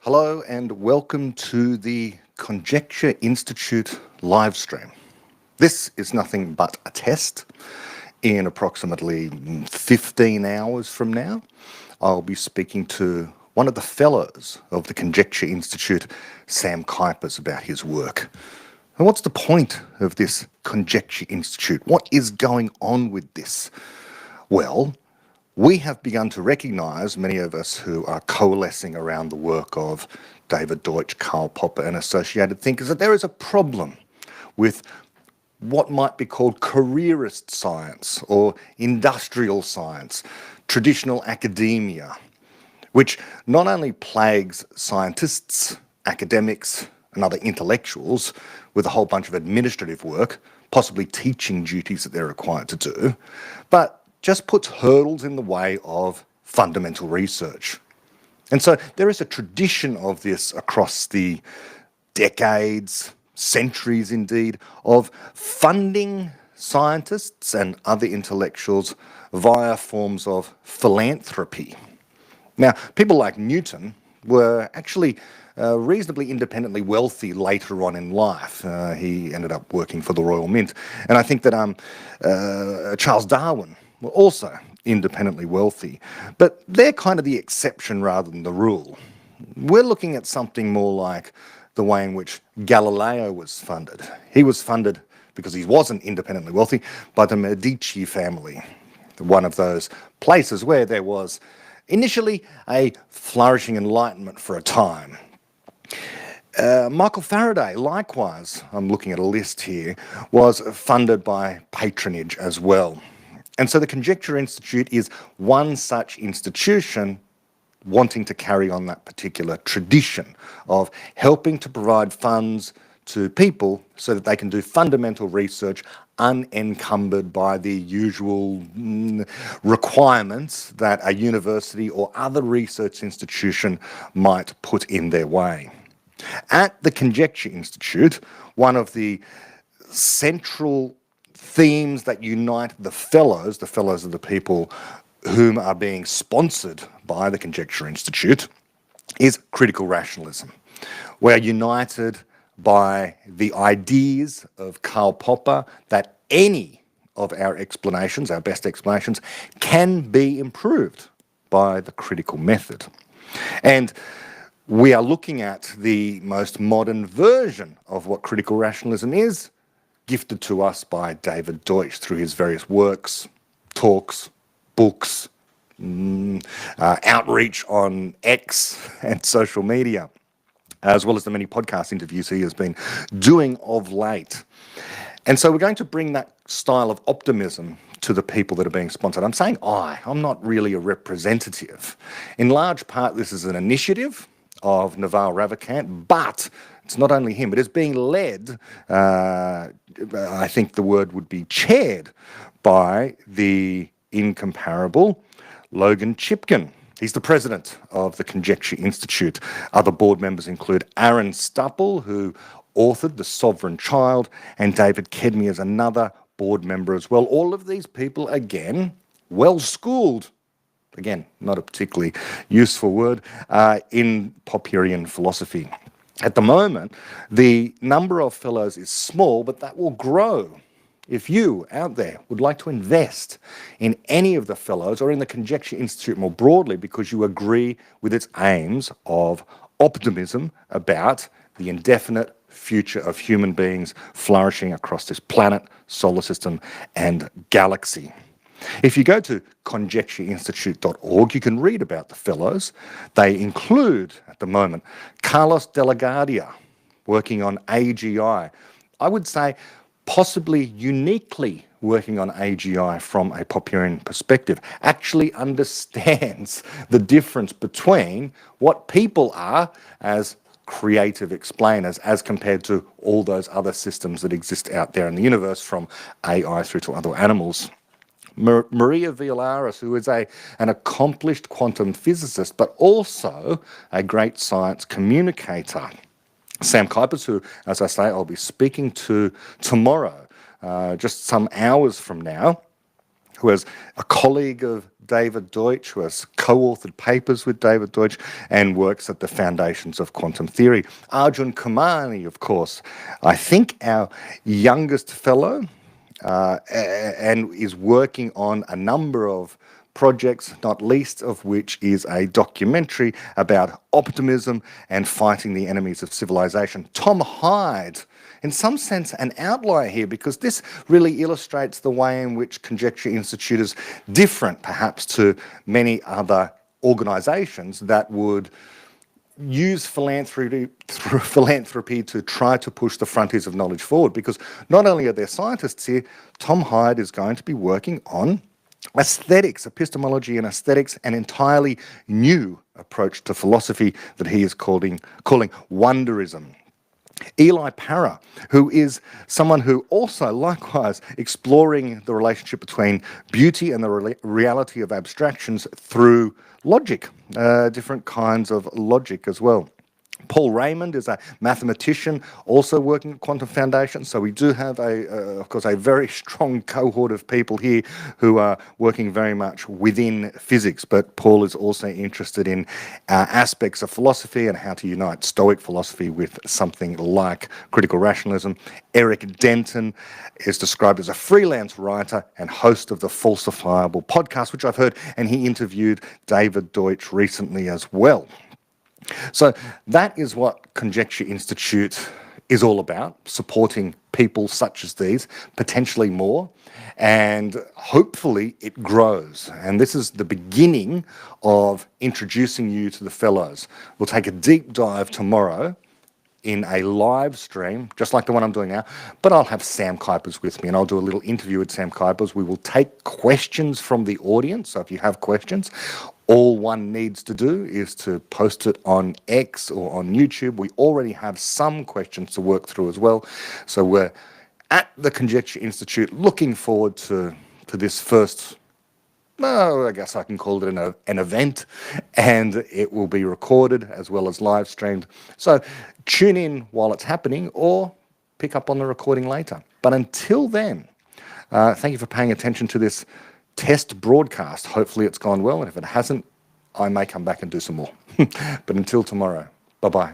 Hello and welcome to the Conjecture Institute live stream. This is nothing but a test. In approximately 15 hours from now, I'll be speaking to one of the fellows of the Conjecture Institute, Sam Kuipers, about his work. And what's the point of this Conjecture Institute? What is going on with this? Well, we have begun to recognise, many of us who are coalescing around the work of David Deutsch, Karl Popper and associated thinkers, that there is a problem with what might be called careerist science or industrial science, traditional academia, which not only plagues scientists, academics and other intellectuals with a whole bunch of administrative work, possibly teaching duties that they're required to do, but just puts hurdles in the way of fundamental research. And so there is a tradition of this across the decades, centuries indeed, of funding scientists and other intellectuals via forms of philanthropy. Now, people like Newton were actually reasonably independently wealthy later on in life. He ended up working for the Royal Mint. And I think that Charles Darwin were also independently wealthy. But they're kind of the exception rather than the rule. We're looking at something more like the way in which Galileo was funded. He was funded, because he wasn't independently wealthy, by the Medici family, one of those places where there was initially a flourishing enlightenment for a time. Michael Faraday, likewise, I'm looking at a list here, was funded by patronage as well. And so the Conjecture Institute is one such institution wanting to carry on that particular tradition of helping to provide funds to people so that they can do fundamental research unencumbered by the usual requirements that a university or other research institution might put in their way. At the Conjecture Institute, one of the central themes that unite the fellows are the people whom are being sponsored by the Conjecture Institute, is critical rationalism. We're united by the ideas of Karl Popper that any of our explanations, our best explanations, can be improved by the critical method. And we are looking at the most modern version of what critical rationalism is, gifted to us by David Deutsch through his various works, talks, books, outreach on X and social media, as well as the many podcast interviews he has been doing of late. And so we're going to bring that style of optimism to the people that are being sponsored. I'm saying I'm not really a representative. In large part, this is an initiative of Naval Ravikant, but it's not only him. It is being led, I think the word would be chaired, by the incomparable Logan Chipkin. He's the president of the Conjecture Institute. Other board members include Aaron Stupple, who authored The Sovereign Child, and David Kedmi is another board member as well. All of these people, again, well-schooled, again, not a particularly useful word, in Popperian philosophy. At the moment, the number of fellows is small, but that will grow. If you out there would like to invest in any of the fellows or in the Conjecture Institute more broadly because you agree with its aims of optimism about the indefinite future of human beings flourishing across this planet, solar system and galaxy. If you go to conjectureinstitute.org, you can read about the fellows. They include, at the moment, Carlos de la Guardia, working on AGI. I would say possibly uniquely working on AGI from a Popperian perspective, actually understands the difference between what people are as creative explainers as compared to all those other systems that exist out there in the universe, from AI through to other animals. Maria Villares, who is an accomplished quantum physicist, but also a great science communicator. Sam Kuipers, who, as I say, I'll be speaking to tomorrow, just some hours from now, who is a colleague of David Deutsch, who has co-authored papers with David Deutsch and works at the foundations of quantum theory. Arjun Kamani, of course, I think our youngest fellow, and is working on a number of projects, not least of which is a documentary about optimism and fighting the enemies of civilization. Tom Hyde, in some sense, an outlier here, because this really illustrates the way in which Conjecture Institute is different, perhaps, to many other organisations that would use philanthropy to try to push the frontiers of knowledge forward. Because not only are there scientists here, Tom Hyde is going to be working on aesthetics, epistemology and aesthetics, an entirely new approach to philosophy that he is calling wonderism. Eli Parra, who is someone who also likewise exploring the relationship between beauty and the reality of abstractions through logic, different kinds of logic as well. Paul Raymond is a mathematician also working at Quantum Foundation. So we do have, of course, a very strong cohort of people here who are working very much within physics. But Paul is also interested in aspects of philosophy and how to unite Stoic philosophy with something like critical rationalism. Eric Denton is described as a freelance writer and host of the Falsifiable podcast, which I've heard, and he interviewed David Deutsch recently as well. So that is what Conjecture Institute is all about, supporting people such as these, potentially more, and hopefully it grows. And this is the beginning of introducing you to the fellows. We'll take a deep dive tomorrow in a live stream, just like the one I'm doing now, but I'll have Sam Kuipers with me and I'll do a little interview with Sam Kuipers. We will take questions from the audience, so if you have questions, all one needs to do is to post it on X or on YouTube. We already have some questions to work through as well. So we're at the Conjecture Institute looking forward to this first, I guess I can call it an event, and it will be recorded as well as live streamed. So tune in while it's happening or pick up on the recording later. But until then, thank you for paying attention to this test broadcast. Hopefully it's gone well, and if it hasn't, I may come back and do some more. But until tomorrow, bye-bye.